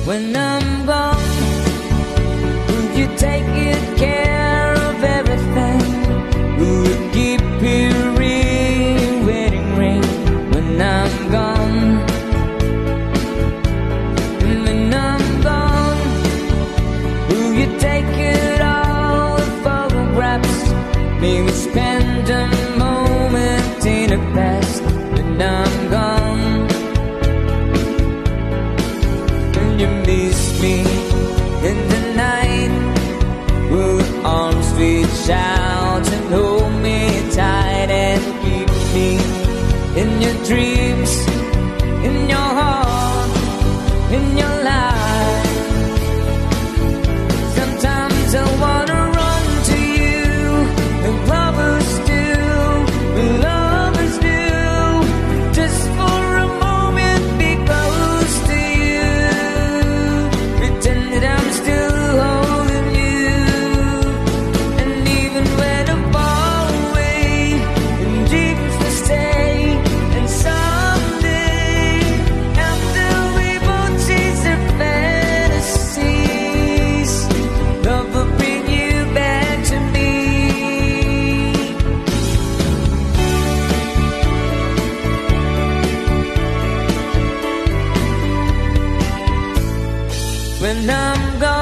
When I'm gone, will you take good care of everything? Will you keep your wedding ring? When I'm gone, when I'm gone, will you take it all the photographs? Maybe spend a moment in the past. When I'm gone, will you miss me in the night? Will your arms reach out and hold me tight and keep me in your dreams, in your heart, in your life? Sometimes I wanna run to you, and lovers do, lovers do, just for a moment be close to you, pretend that I'm still holding you, and even when I'm far away, and dreams to stay, and someday, after we both chase our fantasies, love will bring you back to me. When I'm gone,